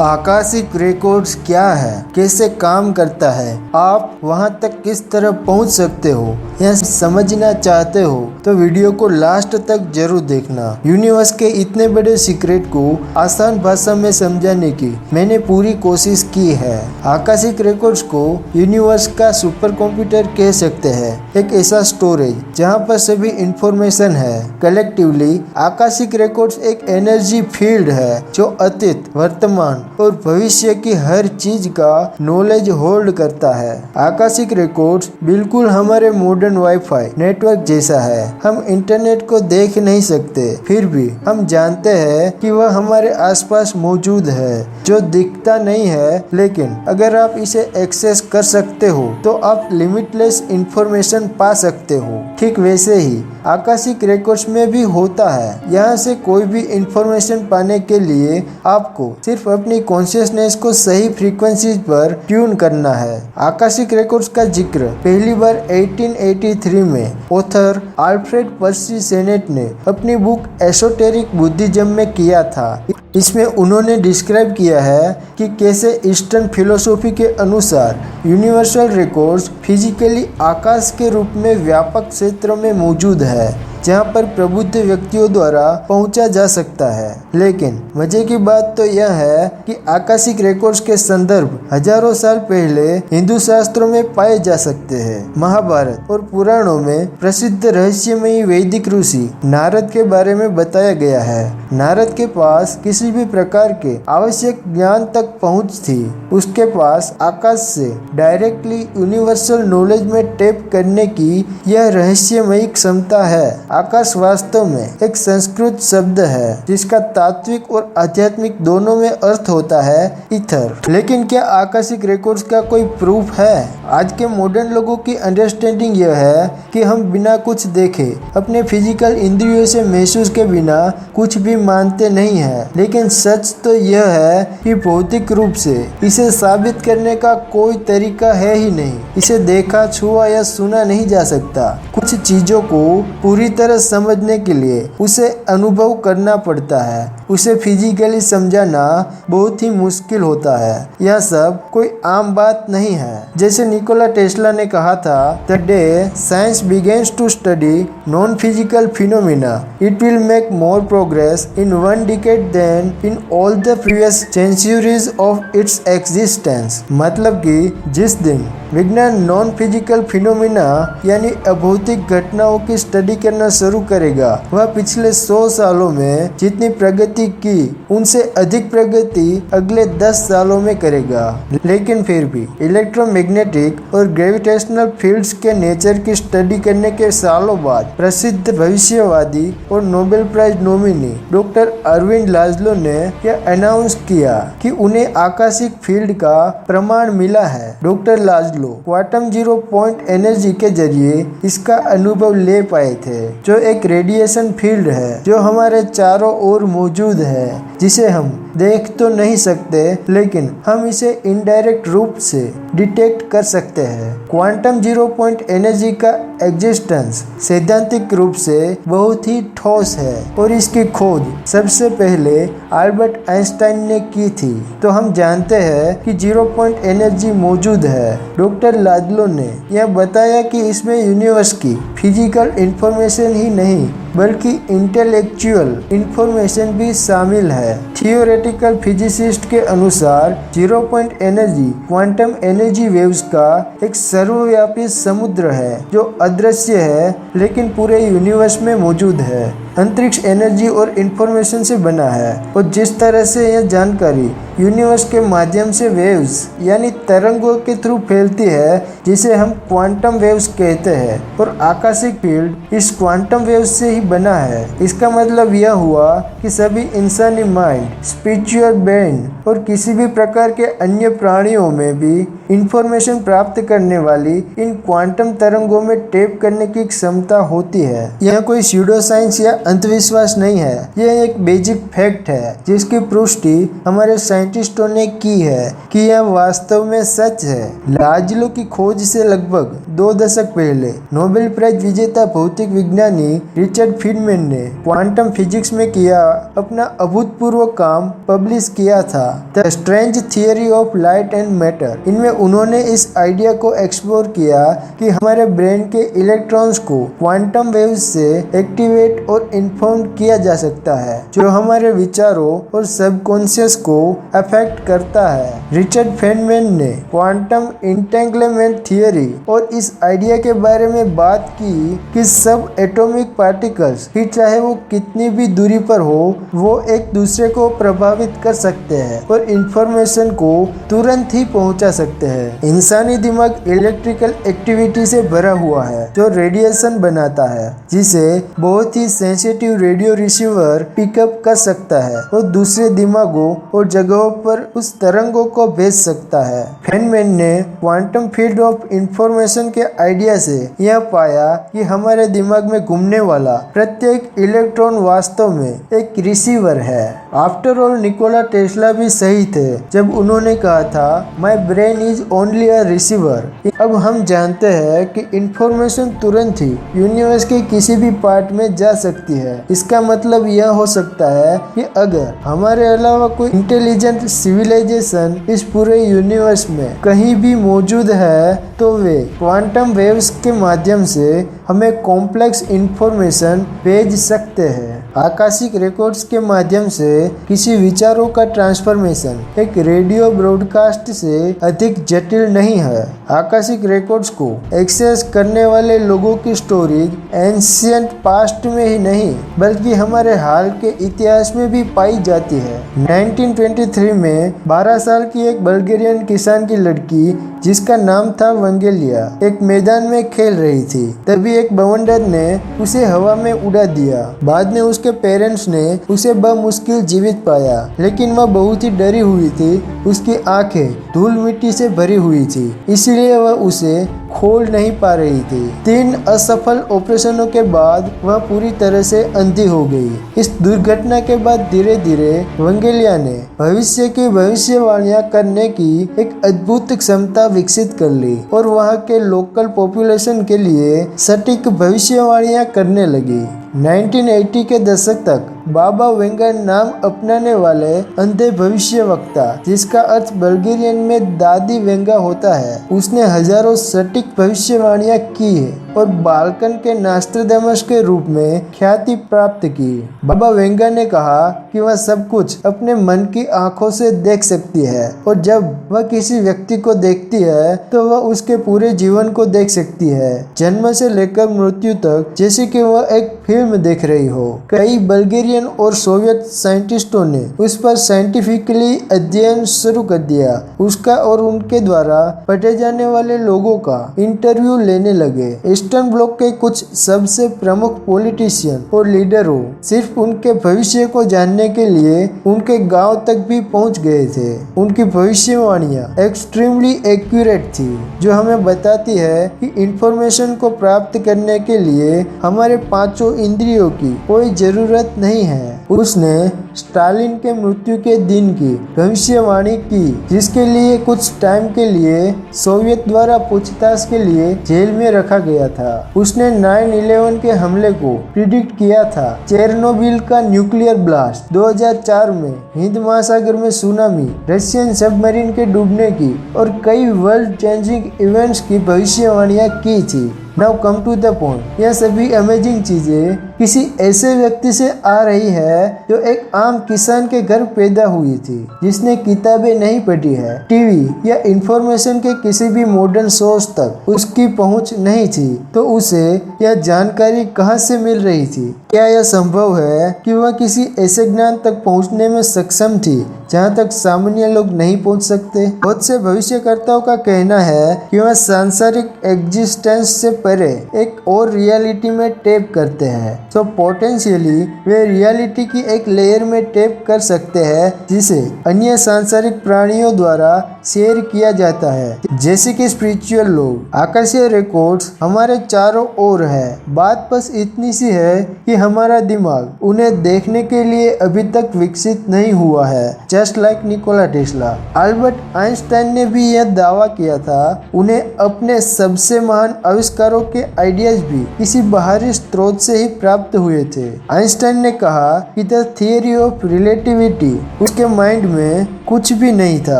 Akashic records क्या है, कैसे काम करता है, आप वहां तक किस तरह पहुंच सकते हो, यह समझना चाहते हो तो वीडियो को लास्ट तक जरूर देखना। यूनिवर्स के इतने बड़े सीक्रेट को आसान भाषा में समझाने की मैंने पूरी कोशिश की है। आकाशिक रिकॉर्ड्स को यूनिवर्स का सुपर कंप्यूटर कह सकते हैं, एक ऐसा स्टोरेज जहां पर सभी इंफॉर्मेशन है। कलेक्टिवली आकाशिक रिकॉर्ड्स एक एनर्जी फील्ड है जो अतीत, वर्तमान और भविष्य की हर चीज का नॉलेज होल्ड करता है। आकाशिक रिकॉर्ड्स बिल्कुल हमारे मॉडर्न वाईफाई नेटवर्क जैसा है। हम इंटरनेट को देख नहीं सकते, फिर भी हम जानते हैं कि वह हमारे आसपास मौजूद है, जो दिखता नहीं है, लेकिन अगर आप इसे एक्सेस कर सकते हो तो आप लिमिटलेस इंफॉर्मेशन पा सकते हो। ठीक वैसे ही आकाशिक रिकॉर्ड्स में भी होता है। यहाँ से कोई भी इंफॉर्मेशन पाने के लिए आपको सिर्फ अपनी कॉन्शियसनेस को सही फ्रीक्वेंसी पर ट्यून करना है। आकाशिक रिकॉर्ड्स का जिक्र पहली बार 1883 में ऑथर अल्फ्रेड पर्सी सेनेट ने अपनी बुक एसोटेरिक बुद्धिज्म में किया था। इसमें उन्होंने डिस्क्राइब किया है कि कैसे ईस्टर्न फिलोसॉफी के अनुसार यूनिवर्सल रिकॉर्ड्स फिजिकली आकाश के रूप में व्यापक क्षेत्रों में मौजूद है, जहां पर प्रबुद्ध व्यक्तियों द्वारा पहुंचा जा सकता है। लेकिन मजे की बात तो यह है कि आकाशिक रिकॉर्ड्स के संदर्भ हजारों साल पहले हिंदू शास्त्रों में पाए जा सकते हैं। महाभारत और पुराणों में प्रसिद्ध रहस्यमयी वैदिक ऋषि नारद के बारे में बताया गया है। नारद के पास किसी भी प्रकार के आवश्यक ज्ञान तक पहुंच थी। उसके पास आकाश से डायरेक्टली यूनिवर्सल नॉलेज में टैप करने की यह रहस्यमयी क्षमता है। आकाश वास्तव में एक संस्कृत शब्द है जिसका तात्विक और आध्यात्मिक दोनों में अर्थ होता है ईथर। लेकिन क्या आकाशिक रिकॉर्ड्स का कोई प्रूफ है? आज के मॉडर्न लोगों की अंडरस्टैंडिंग यह है कि हम बिना कुछ देखे, अपने फिजिकल इंद्रियों से महसूस के बिना कुछ भी मानते नहीं है। लेकिन सच तो यह है कि भौतिक रूप से इसे साबित करने का कोई तरीका है ही नहीं। इसे देखा, छुआ या सुना नहीं जा सकता। कुछ चीजों को पूरी तरह समझने के लिए उसे अनुभव करना पड़ता है। उसे फिजिकली समझाना बहुत ही मुश्किल होता है। यह सब कोई आम बात नहीं है। जैसे निकोला टेस्ला ने कहा था, the day science begins to study non physical phenomena it will make more progress in 1 decade than in all the previous centuries of its existence. मतलब कि जिस दिन विज्ञान नॉन फिजिकल फिनोमिना यानी अभौतिक घटनाओं की स्टडी करना शुरू करेगा, वह पिछले 100 सालों में जितनी प्रगति की उनसे अधिक प्रगति अगले 10 सालों में करेगा। लेकिन फिर भी इलेक्ट्रोमैग्नेटिक और ग्रेविटेशनल फील्ड्स के नेचर की स्टडी करने के सालों बाद प्रसिद्ध भविष्यवादी और Nobel prize nominee doctor Ervin Laszlo ने यह अनाउंस किया कि उन्हें आकाशिक फील्ड का प्रमाण मिला है। Doctor Laszlo quantum zero point energy के जरिए इसका अनुभव ले पाए थे, जो एक रेडिएशन फील्ड है जो हमारे चारों ओर मौजूद है, जिसे हम देख तो नहीं सकते लेकिन हम इसे इनडायरेक्ट रूप से डिटेक्ट कर सकते हैं। क्वांटम जीरो पॉइंट एनर्जी का एग्जिस्टेंस सैद्धांतिक रूप से बहुत ही ठोस है और इसकी खोज सबसे पहले अल्बर्ट आइंस्टाइन ने की थी। तो हम जानते हैं कि जीरो पॉइंट एनर्जी मौजूद है। डॉक्टर लाजलो ने यह बताया कि इसमें यूनिवर्स की फिजिकल इंफॉर्मेशन ही नहीं बल्कि इंटेलेक्चुअल इंफॉर्मेशन भी शामिल है। थियोरेटिकल फिजिसिस्ट के अनुसार zero point energy quantum energy waves का एक सर्वव्यापी समुद्र है जो अदृश्य है लेकिन पूरे यूनिवर्स में मौजूद है। अंतरिक्ष एनर्जी और इंफॉर्मेशन से बना है और जिस तरह से यह जानकारी यूनिवर्स के माध्यम से वेव्स यानी तरंगों के थ्रू फैलती है, जिसे हम क्वांटम वेव्स कहते हैं, और आकाशिक फील्ड इस क्वांटम वेव्स से ही बना है। इसका मतलब यह हुआ कि सभी इंसानी माइंड, स्पिरिचुअल ब्रेन और किसी भी प्रकार के अन्य प्राणियों में भी इंफॉर्मेशन प्राप्त करने वाली इन क्वांटम तरंगों में टैप करने की क्षमता होती है। यह कोई स्यूडो साइंस या अंधविश्वास नहीं है, यह एक बेसिक फैक्ट है जिसकी पुष्टि हमारे साइंटिस्टों ने की है कि यह वास्तव में सच है। लाजलो की खोज से लगभग 2 दशक पहले नोबेल प्राइज विजेता भौतिक विज्ञानी रिचर्ड फीनमैन ने क्वांटम फिजिक्स में किया अपना अभूतपूर्व काम पब्लिश किया था, the strange theory of light and matter. इनमें उन्होंने इस आइडिया को एक्सप्लोर किया कि हमारे ब्रेन के इलेक्ट्रॉन्स को क्वांटम वेव्स से एक्टिवेट और इन्फॉर्म किया जा सकता है, जो हमारे विचारों और सबकॉन्शियस को अफेक्ट करता है। रिचर्ड फीनमैन ने क्वांटम इंटेंगलमेंट थियरी और इस आइडिया के बारे में बात की कि सब एटॉमिक पार्टिकल्स, फिर चाहे वो कितनी भी दूरी पर हो, वो एक दूसरे को प्रभावित कर सकते हैं और इंफॉर्मेशन को तुरंत ही पहुंचा सकते हैं। इंसानी दिमाग इलेक्ट्रिकल एक्टिविटी से भरा हुआ है जो रेडिएशन बनाता है, जिसे बहुत ही सेंसिटिव रेडियो रिसीवर पिकअप कर सकता है और दूसरे दिमागों और जगहों पर उस तरंगों को भेज सकता है। फीनमैन ने क्वांटम फील्ड ऑफ इंफॉर्मेशन के आइडिया से यह पाया कि हमारे दिमाग में घूमने वाला प्रत्येक इलेक्ट्रॉन वास्तव में एक रिसीवर है। आफ्टर ऑल निकोला टेस्ला भी सही थे जब उन्होंने कहा था, my brain is only a receiver. अब हम जानते हैं कि इंफॉर्मेशन तुरंत ही यूनिवर्स के किसी भी पार्ट में जा सकती है। इसका मतलब यह हो सकता है कि अगर हमारे अलावा कोई इंटेलिजेंट सिविलाइजेशन इस पूरे यूनिवर्स में कहीं भी मौजूद है, तो वे क्वांटम वेव्स के माध्यम से हमें कॉम्प्लेक्स इंफॉर्मेशन भेज सकते हैं। आकाशिक रिकॉर्ड्स के माध्यम से किसी विचारों का ट्रांसफॉर्मेशन एक रेडियो ब्रॉडकास्ट से अधिक जटिल नहीं है। आकाशिक रिकॉर्ड्स को एक्सेस करने वाले लोगों की स्टोरीज एंशिएंट पास्ट में ही नहीं बल्कि हमारे हाल के इतिहास में भी पाई जाती है। 1923 में 12 साल की एक बल्गेरियन किसान की लड़की जिसका नाम था वंगेलिया एक मैदान में खेल रही थी। तभी एक बवंडर ने उसे हवा में उड़ा दिया। बाद में उसके पेरेंट्स ने उसे बमुश्किल जीवित पाया, लेकिन वह बहुत ही डरी हुई थी। उसकी आंखें धूल मिट्टी से भरी हुई थी, इसलिए वह उसे खोल नहीं पा रही थी। 3 असफल ऑपरेशनों के बाद वह पूरी तरह से अंधी हो गई। इस दुर्घटना के बाद धीरे धीरे वंगेलिया ने भविष्य की भविष्यवाणियां करने की एक अद्भुत क्षमता विकसित कर ली और वहां के लोकल पॉपुलेशन के लिए सटीक भविष्यवाणियां करने लगी। 1980 के दशक तक बाबा वेंगर नाम अपनाने वाले अंधे भविष्यवक्ता, जिसका अर्थ बल्गेरियन में दादी वेंगा होता है, उसने हजारों सटीक भविष्यवाणियां की है और बाल्कन के नास्ट्राडामस के रूप में ख्याति प्राप्त की। बाबा वेंगा ने कहा कि वह सब कुछ अपने मन की आंखों से देख सकती है और जब वह किसी व्यक्ति को देखती है तो वह उसके पूरे जीवन को देख सकती है, जन्म से लेकर मृत्यु तक, जैसे कि वह एक फिल्म देख रही हो। कई बल्गेरियन और सोवियत साइंटिस्टों ने उस पर साइंटिफिकली अध्ययन शुरू कर दिया। उसका और उनके द्वारा पढ़े जाने वाले लोगों का इंटरव्यू लेने लगे। ईस्टर्न ब्लॉक के कुछ सबसे प्रमुख पॉलिटिशियन और लीडरों सिर्फ उनके भविष्य को जानने के लिए उनके गांव तक भी पहुंच गए थे। उनकी भविष्यवाणियां एक्सट्रीमली एक्यूरेट थी, जो हमें बताती है कि इंफॉर्मेशन को प्राप्त करने के लिए हमारे 5 इंद्रियों की कोई जरूरत नहीं है। उसने स्टालिन के मृत्यु के दिन की भविष्यवाणी की, जिसके लिए कुछ टाइम के लिए सोवियत द्वारा पूछताछ के लिए जेल में रखा गया था। उसने 9/11 के हमले को प्रिडिक्ट किया था, चेरनोबिल का न्यूक्लियर ब्लास्ट, 2004 में हिंद महासागर में सुनामी, रशियन सबमरीन के डूबने की और कई वर्ल्ड चेंजिंग इवेंट्स की भविष्यवाणियां की थी। Now come to the point. यह सभी अमेजिंग चीजें किसी ऐसे व्यक्ति से आ रही है जो एक आम किसान के घर पैदा हुई थी, जिसने किताबें नहीं पढ़ी है, टीवी या इंफॉर्मेशन के किसी भी मॉडर्न सोर्स तक उसकी पहुंच नहीं थी, तो उसे यह जानकारी कहां से मिल रही थी? क्या यह संभव है कि वह किसी ऐसे ज्ञान तक पहुंचने में सक्षम थी जहां तक सामान्य लोग नहीं पहुंच सकते? बहुत से भविष्यकर्ताओं का कहना है कि वह सांसारिक एग्जिस्टेंस से परे एक और रियलिटी में टैप करते हैं। तो पोटेंशियली वे रियलिटी की एक लेयर में टैप कर सकते हैं जिसे अन्य सांसारिक प्राणियों द्वारा शेयर किया जाता है, जैसे कि स्पिरिचुअल लोग। आकाशीय रिकॉर्ड्स हमारे चारों ओर है, बात बस इतनी सी है कि हमारा दिमाग उन्हें देखने के लिए अभी तक विकसित नहीं हुआ है। Just like Nikola Tesla. Albert Einstein ने भी यह दावा किया था, उन्हें अपने सबसे महान आविष्कारों के आइडियाज भी किसी बाहरी स्रोत से ही प्राप्त हुए थे। आइंस्टाइन ने कहा कि द थियरी ऑफ रिलेटिविटी उसके माइंड में कुछ भी नहीं था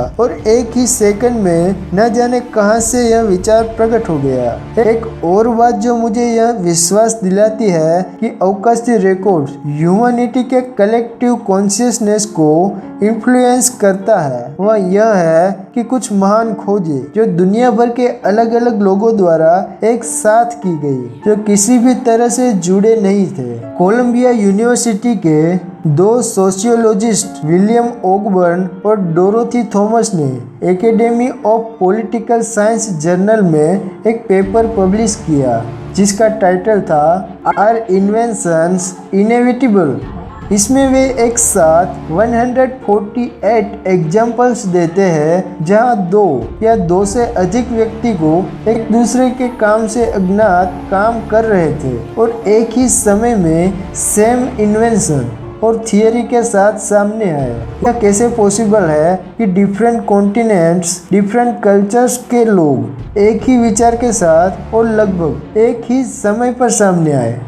और एक ही सेकंड में न जाने कहां से यह विचार प्रकट हो गया। एक और बात जो मुझे यह विश्वास दिलाती है कि अवकाशीय रिकॉर्ड्स ह्यूमैनिटी के कलेक्टिव कॉन्शियसनेस को इन्फ्लुएंस करता है, वह यह है कि कुछ महान खोजें जो दुनिया भर के अलग अलग लोगों द्वारा एक साथ की गई, जो किसी भी तरह से जुड़े नहीं थे। कोलंबिया यूनिवर्सिटी के दो सोशियोलॉजिस्ट विलियम ऑकबर्न और डोरोथी थॉमस ने academy of political science journal में एक पेपर पब्लिश किया जिसका टाइटल था आर इन्वेंशंस इनएविटेबल। इसमें वे एक साथ 148 एग्जाम्पल्स देते हैं जहां दो या दो से अधिक व्यक्ति को एक दूसरे के काम से अज्ञात काम कर रहे थे और एक ही समय में सेम इन्वेंशन और थियरी के साथ सामने आए। यह कैसे पॉसिबल है कि डिफरेंट कॉन्टिनेंट्स, डिफरेंट कल्चर्स के लोग एक ही विचार के साथ और लगभग एक ही समय पर सामने आए।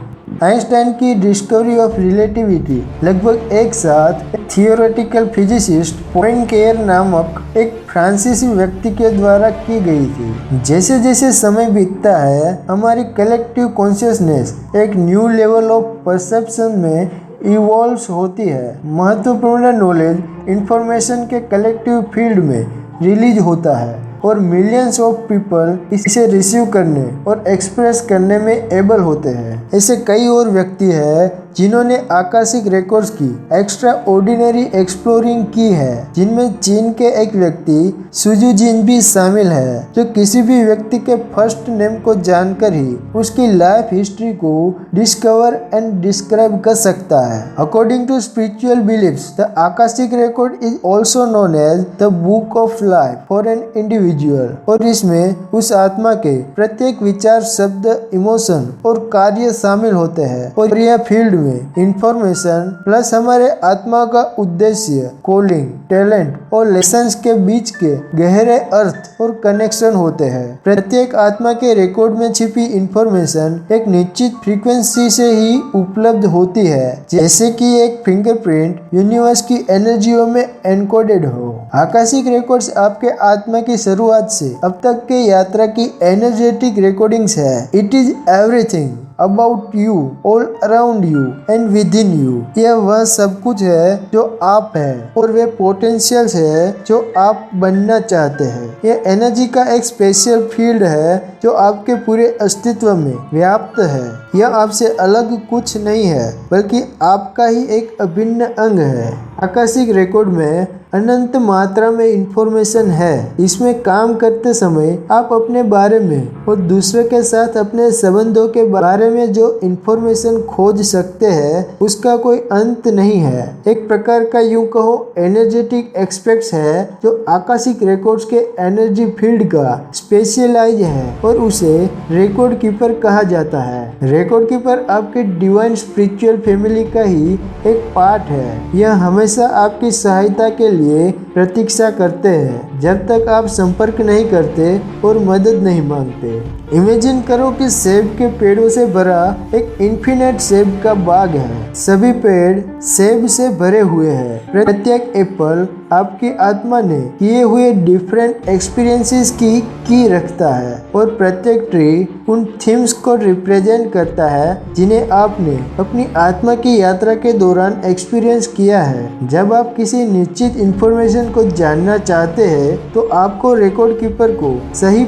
आइंस्टाइन की डिस्कवरी ऑफ रिलेटिविटी लगभग एक साथ थियोरेटिकल फिजिसिस्ट पॉइनकेयर नामक एक फ्रांसीसी व्यक्ति के द्वारा की गई थी। जैसे जैसे समय बीतता है, हमारी कलेक्टिव कॉन्शियसनेस एक न्यू लेवल ऑफ परसेप्शन में इवॉल्व होती है। महत्वपूर्ण नॉलेज इंफॉर्मेशन के कलेक्टिव फील्ड में रिलीज होता है और मिलियंस ऑफ पीपल इसे रिसीव करने और एक्सप्रेस करने में एबल होते हैं। ऐसे कई और व्यक्ति हैं जिन्होंने आकाशिक रिकॉर्ड्स की एक्स्ट्रा ऑर्डिनरी एक्सप्लोरिंग की है, जिनमें चीन के एक व्यक्ति सुजू जिन भी शामिल है, जो किसी भी व्यक्ति के फर्स्ट नेम को जानकर ही उसकी लाइफ हिस्ट्री को डिस्कवर एंड डिस्क्राइब कर सकता है। According to spiritual beliefs, the Akashic record is also known as the book of life for an individual, और इसमें उस आत्मा के प्रत्येक विचार, शब्द, इमोशन और कार्य शामिल होते हैं और यह फील्ड में इंफॉर्मेशन प्लस हमारे आत्मा का उद्देश्य, कॉलिंग, टैलेंट और लेसन्स के बीच के गहरे अर्थ और कनेक्शन होते हैं। प्रत्येक आत्मा के रिकॉर्ड में छिपी इंफॉर्मेशन एक निश्चित फ्रीक्वेंसी से ही उपलब्ध होती है, जैसे कि एक फिंगरप्रिंट यूनिवर्स की एनर्जियों में एनकोडेड हो। आकाशिक रिकॉर्ड्स आपके आत्मा की शुरुआत से अब तक के यात्रा की एनर्जेटिक रिकॉर्डिंग्स है। It is everything about you, all around you and with in you. यह वह सब कुछ है जो आप हैं और वे पोटेंशियल्स है जो आप बनना चाहते हैं। यह एनर्जी का एक स्पेशल फील्ड है जो आपके पूरे अस्तित्व में व्याप्त है। यह आपसे अलग कुछ नहीं है, बल्कि आपका ही एक अभिन्न अंग है। आकाशिक रिकॉर्ड में अनंत मात्रा में इंफॉर्मेशन है। इसमें काम करते समय आप अपने बारे में और दूसरे के साथ अपने संबंधों के बारे में जो इंफॉर्मेशन खोज सकते हैं उसका कोई अंत नहीं है। एक प्रकार का यूं कहो एनर्जेटिक एक्सपेक्ट्स है जो आकाशिक रिकॉर्ड्स के एनर्जी फील्ड का स्पेशलाइज है और उसे रिकॉर्ड कीपर कहा जाता है। रिकॉर्ड कीपर आपके डिवाइन स्पिरिचुअल फैमिली का ही एक पार्ट है। यह हमेशा आपकी सहायता के लिए प्रतीक्षा करते हैं जब तक आप संपर्क नहीं करते और मदद नहीं मांगते। इमेजिन करो कि सेब के पेड़ों से भरा एक इन्फिनिट सेब का बाग है। सभी पेड़ सेब से भरे हुए हैं। प्रत्येक एप्पल आपकी आत्मा ने किए हुए डिफरेंट एक्सपीरियंसेस की रखता है और प्रत्येक ट्री उन थीम्स को रिप्रेजेंट करता है जिन्हें आपने अपनी आत्मा की यात्रा के दौरान एक्सपीरियंस किया है। जब आप किसी निश्चित इंफॉर्मेशन को जानना चाहते हैं तो आपको रिकॉर्ड कीपर को सही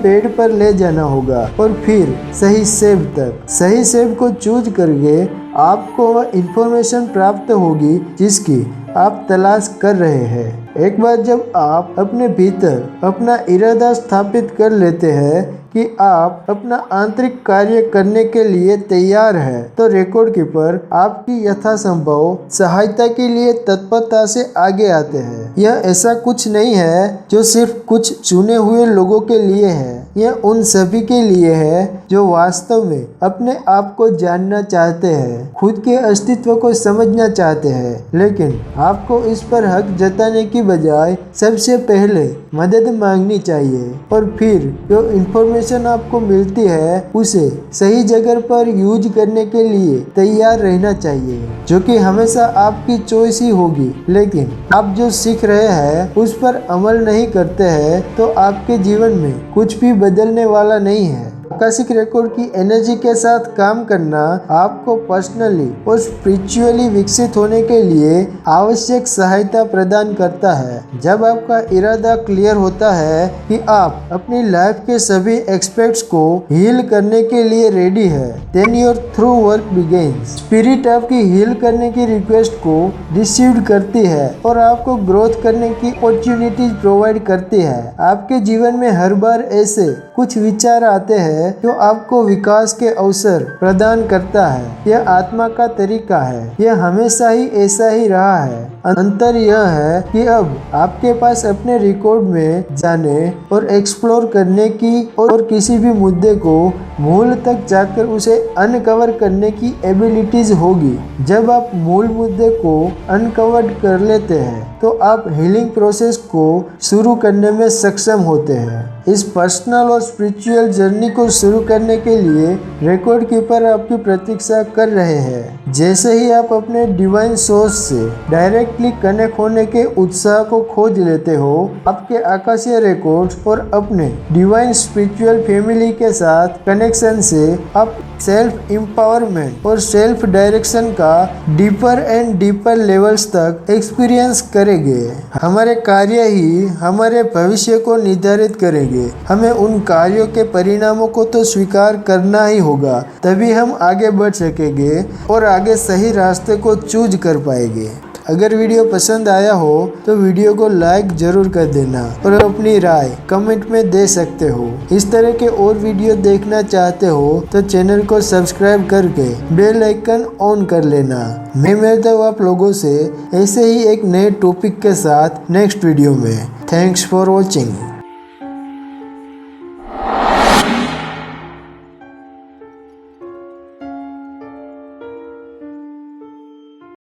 पेड़ पर ले जाना होगा और फिर सही सेब तक। सही सेब को चूज करके आपको वह इंफॉर्मेशन प्राप्त होगी जिसकी आप तलाश कर रहे हैं। एक बार जब आप अपने भीतर अपना इरादा स्थापित कर लेते हैं कि आप अपना आंतरिक कार्य करने के लिए तैयार है, तो रिकॉर्ड कीपर आपकी यथासंभव सहायता के लिए तत्परता से आगे आते हैं। यह ऐसा कुछ नहीं है जो सिर्फ कुछ चुने हुए लोगों के लिए है। यह उन सभी के लिए है जो वास्तव में अपने आप को जानना चाहते हैं, खुद के अस्तित्व को समझना चाहते हैं, लेकिन आपको इस पर हक जताने की बजाय सबसे पहले मदद मांगनी चाहिए और फिर जो इंफॉर्मेशन आपको मिलती है उसे सही जगह पर यूज करने के लिए तैयार रहना चाहिए, जो कि हमेशा आपकी चॉइस ही होगी। लेकिन आप जो सीख रहे हैं उस पर अमल नहीं करते हैं तो आपके जीवन में कुछ भी बदलने वाला नहीं है। आकाशिक रिकॉर्ड की एनर्जी के साथ काम करना आपको पर्सनली और स्पिरिचुअली विकसित होने के लिए आवश्यक सहायता प्रदान करता है। जब आपका इरादा क्लियर होता है कि आप अपनी लाइफ के सभी एस्पेक्ट्स को हील करने के लिए रेडी है, then your true work begins. Spirit आपकी हील करने की रिक्वेस्ट को रिसीव करती है और आपको ग्रोथ करने की अपॉर्चुनिटीज प्रोवाइड करती है। आपके जीवन में हर बार ऐसे कुछ विचार आते हैं जो आपको विकास के अवसर प्रदान करता है। यह आत्मा का तरीका है, यह हमेशा ही ऐसा ही रहा है। अंतर यह है कि अब आपके पास अपने रिकॉर्ड में जाने और एक्सप्लोर करने की और किसी भी मुद्दे को मूल तक जाकर उसे अनकवर करने की एबिलिटीज होगी। जब आप मूल मुद्दे को अनकवर कर लेते हैं तो आप हीलिंग प्रोसेस को शुरू करने में सक्षम होते हैं। इस पर्सनल और स्पिरिचुअल जर्नी को शुरू करने के लिए रिकॉर्ड कीपर आपकी प्रतीक्षा कर रहे हैं। जैसे ही आप अपने डिवाइन सोर्स से डायरेक्टली कनेक्ट होने के उत्साह को खोज लेते हो, आपके आकाशीय रिकॉर्ड्स और अपने डिवाइन स्पिरिचुअल फैमिली के साथ कनेक्शन से आप सेल्फ एम्पावरमेंट और सेल्फ डायरेक्शन का डीपर एंड डीपर लेवल्स तक एक्सपीरियंस करेंगे। हमारे कार्य ही हमारे भविष्य को निर्धारित करेंगे। हमें उन कार्यों के परिणामों को तो स्वीकार करना ही होगा, तभी हम आगे बढ़ सकेंगे और आगे सही रास्ते को चूज कर पाएंगे। अगर वीडियो पसंद आया हो तो वीडियो को लाइक जरूर कर देना और अपनी राय कमेंट में दे सकते हो। इस तरह के और वीडियो देखना चाहते हो तो चैनल को सब्सक्राइब करके बेल आइकन ऑन कर लेना। मैं मिलता हूँ आप लोगों से ऐसे ही एक नए टॉपिक के साथ नेक्स्ट वीडियो में। Thanks for watching.